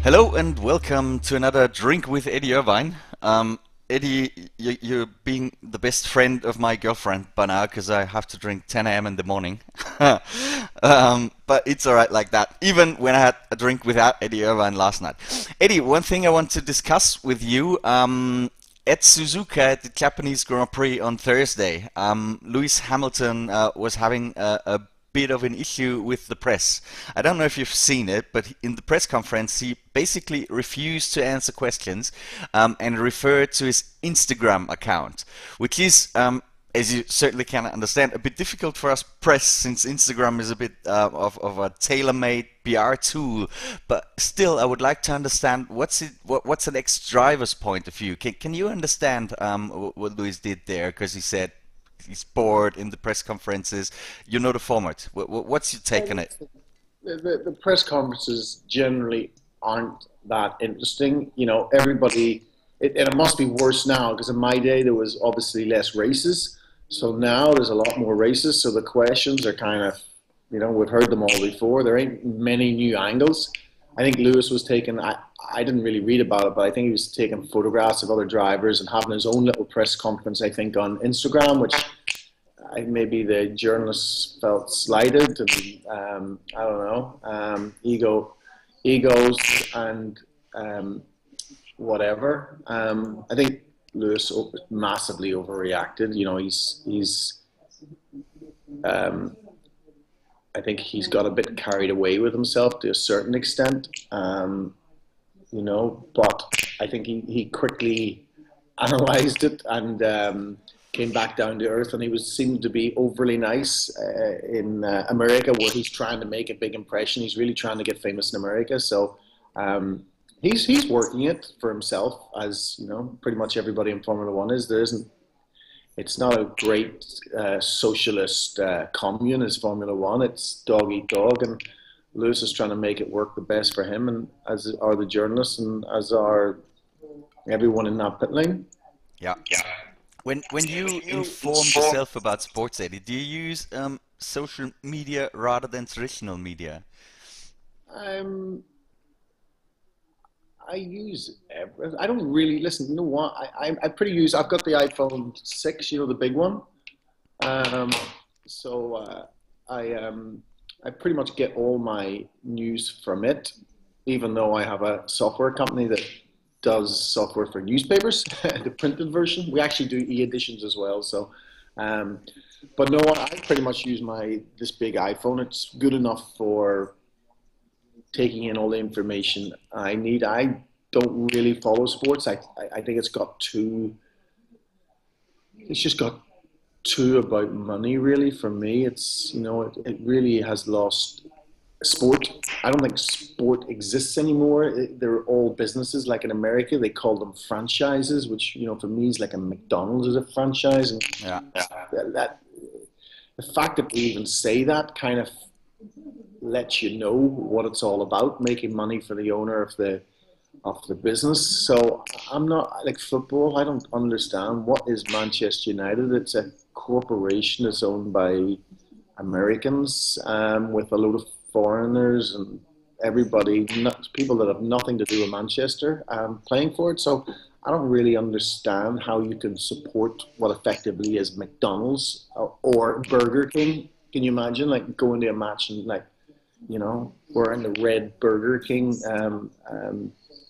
Hello and welcome to another Drink with Eddie Irvine. Eddie, you're being the best friend of my girlfriend by now because I have to drink 10 a.m. in the morning. But it's alright like that, even when I had a drink without Eddie Irvine last night. Eddie, one thing I want to discuss with you. At Suzuka at the Japanese Grand Prix on Thursday, Lewis Hamilton was having a bit of an issue with the press. I don't know if you've seen it, but in the press conference, he basically refused to answer questions and referred to his Instagram account, which is, as you certainly can understand, a bit difficult for us press since Instagram is a bit of a tailor-made PR tool. But still, I would like to understand what's an ex-driver's point of view. Can you understand what Lewis did there? Because he said he's bored in the press conferences. You know the format. What's your take on it? The press conferences generally aren't that interesting. You know, everybody, and it must be worse now because in my day there was obviously less races. So now there's a lot more races. So the questions are kind of, we've heard them all before. There ain't many new angles. I think Lewis was taking, I didn't really read about it, but I think he was taking photographs of other drivers and having his own little press conference, I think, on Instagram, which maybe the journalists felt slighted and I don't know, egos and whatever. I think Lewis massively overreacted. Um, I think he's got a bit carried away with himself to a certain extent. But I think he quickly analyzed it and came back down to earth, and he seemed to be overly nice in America, where he's trying to make a big impression. He's really trying to get famous in America, so he's working it for himself, as pretty much everybody in Formula One is. It's not a great socialist commune as Formula One. It's dog eat dog, and Lewis is trying to make it work the best for him, and as are the journalists, and as are everyone in that pit lane. Yeah. When you inform yourself about sports, Eddie, do you use social media rather than traditional media? Um, I use I don't really listen. You know what? I pretty use. I've got the iPhone 6, the big one. Um, so I pretty much get all my news from it, even though I have a software company that does software for newspapers, the printed version. We actually do e-editions as well. So, um, but no, I pretty much use this big iPhone. It's good enough for taking in all the information I need. I don't really follow sports. I think it's just got too about money really for me. It really has lost sport. I don't think sport exists anymore. They're all businesses. Like in America, they call them franchises, which for me is like a McDonald's is a franchise, and Yeah. that the fact that we even say that kind of lets you know what it's all about, making money for the owner of the business. So I'm not like football. I don't understand what is Manchester United. It's a corporation that's owned by Americans with a load of foreigners and everybody, people that have nothing to do with Manchester playing for it. So I don't really understand how you can support what effectively is McDonald's or Burger King. Can you imagine like going to a match and like wearing the red Burger King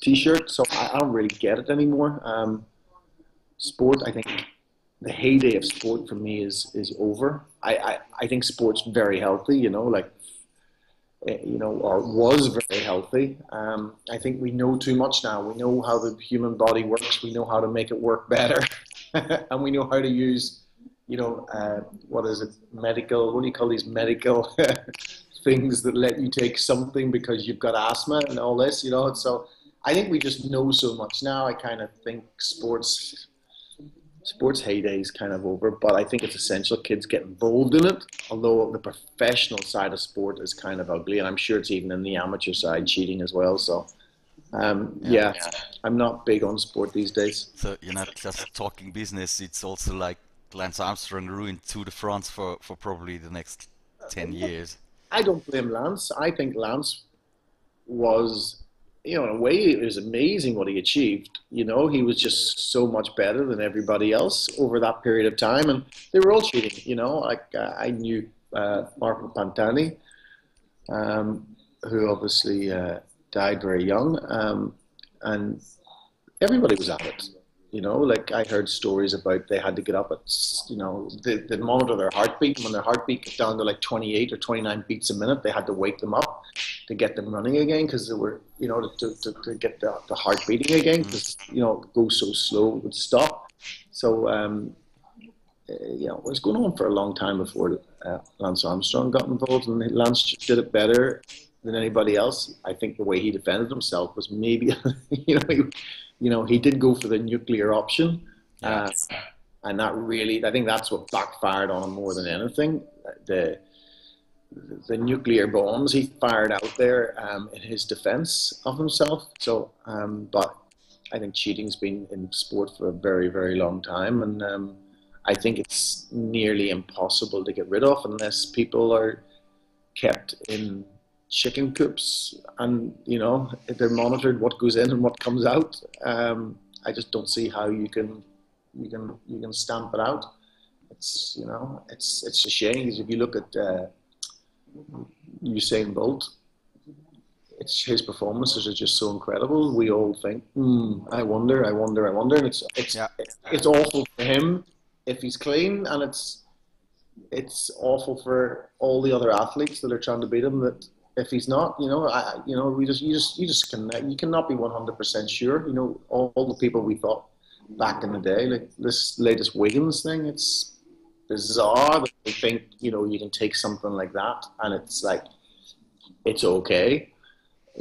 T-shirt? So I don't really get it anymore. Sport, I think the heyday of sport for me is over. I think sport's very healthy, or was very healthy. I think we know too much now. We know how the human body works. We know how to make it work better, and we know how to use, what is it, medical? What do you call these medical things that let you take something because you've got asthma and all this, So I think we just know so much now. I kind of think sports heyday is kind of over, but I think it's essential kids get involved in it. Although the professional side of sport is kind of ugly, and I'm sure it's even in the amateur side cheating as well. So, Yeah. yeah, I'm not big on sport these days. So you're not just talking business, it's also like Lance Armstrong ruined Tour de France for probably the next 10 years. I don't blame Lance. I think Lance was in a way, it was amazing what he achieved. He was just so much better than everybody else over that period of time, and they were all cheating. Like I knew Marco Pantani, um, who obviously died very young, and everybody was at it. Like I heard stories about they had to get up at, they monitor their heartbeat. And when their heartbeat got down to like 28 or 29 beats a minute, they had to wake them up to get them running again because they were, to get the heart beating again because, it goes so slow, it would stop. So, it was going on for a long time before Lance Armstrong got involved, and Lance just did it better than anybody else. I think the way he defended himself was maybe, he did go for the nuclear option, Yeah. and that really, I think that's what backfired on him more than anything. The the nuclear bombs he fired out there in his defense of himself. So, but I think cheating's been in sport for a very, very long time, and I think it's nearly impossible to get rid of unless people are kept in chicken coops and they're monitored what goes in and what comes out. I just don't see how you can stamp it out. It's a shame because if you look at Usain Bolt, his performances are just so incredible. We all think, I wonder, and Yeah. it's awful for him if he's clean, and it's awful for all the other athletes that are trying to beat him. That if he's not, you cannot be 100% sure. All the people we thought back in the day, like this latest Wiggins thing, it's bizarre that they think you can take something like that and it's like it's okay.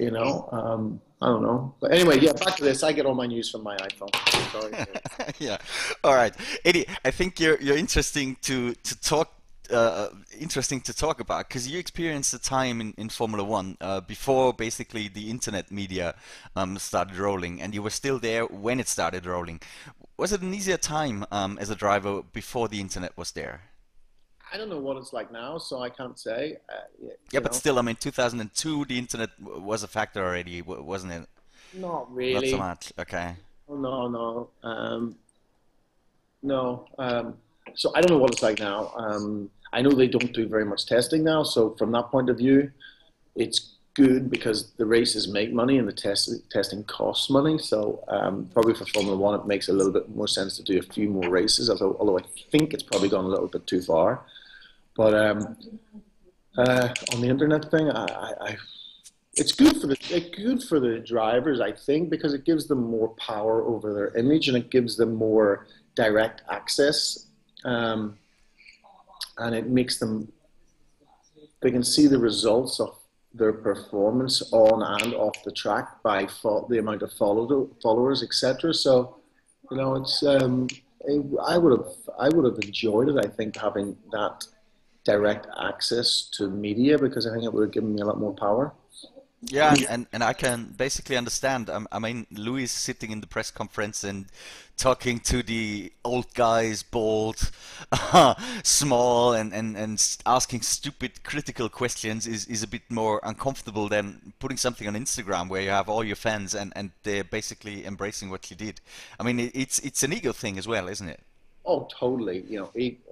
I don't know. But anyway, yeah, back to this. I get all my news from my iPhone. Sorry. Yeah. All right, Eddie. I think you're interesting to talk about because you experienced the time in Formula One before basically the internet media started rolling, and you were still there when it started rolling. Was it an easier time as a driver before the internet was there? I don't know what it's like now, so I can't say. Yeah, but still, I mean, 2002, the internet was a factor already, wasn't it? Not Not so really. much. Okay. Oh, no, no, no. So I don't know what it's like now. I know they don't do very much testing now, so from that point of view, it's good because the races make money and the testing costs money. So probably for Formula One, it makes a little bit more sense to do a few more races. Although I think it's probably gone a little bit too far. But on the internet thing, it's good for the drivers, I think, because it gives them more power over their image and it gives them more direct access, um, and it makes them they can see the results of their performance on and off the track by the amount of followers, etc. So, it's I would have enjoyed it. I think having that direct access to media because I think it would have given me a lot more power. Yeah, and I can basically understand. I mean, Louis sitting in the press conference and talking to the old guys, bald, small, and asking stupid critical questions is a bit more uncomfortable than putting something on Instagram where you have all your fans and they're basically embracing what you did. I mean, it's an ego thing as well, isn't it? Oh, totally.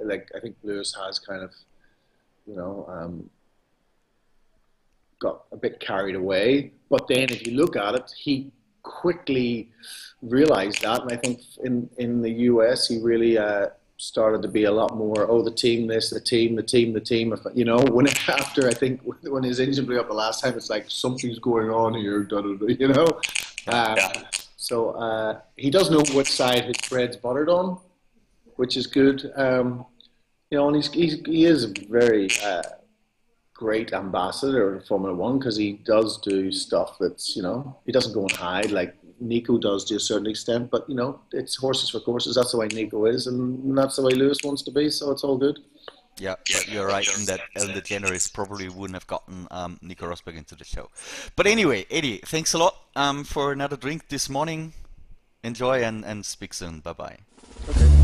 Like I think Lewis has kind of, you know, got a bit carried away. But then if you look at it, he quickly realized that. And I think in the US, he really started to be a lot more, oh, the team, this, the team, the team, the team. When after, I think, when his engine blew up the last time, it's like, something's going on here, da, da, da. Yeah. So he does know which side his bread's buttered on, which is good. And he is a very great ambassador of Formula One because he does do stuff that's, he doesn't go and hide like Nico does to a certain extent, but it's horses for courses. That's the way Nico is, and that's the way Lewis wants to be. So it's all good. Yeah, but you're right in that Ellen DeGeneres probably wouldn't have gotten Nico Rosberg into the show. But anyway, Eddie, thanks a lot for another drink this morning. Enjoy and speak soon. Bye bye. Okay.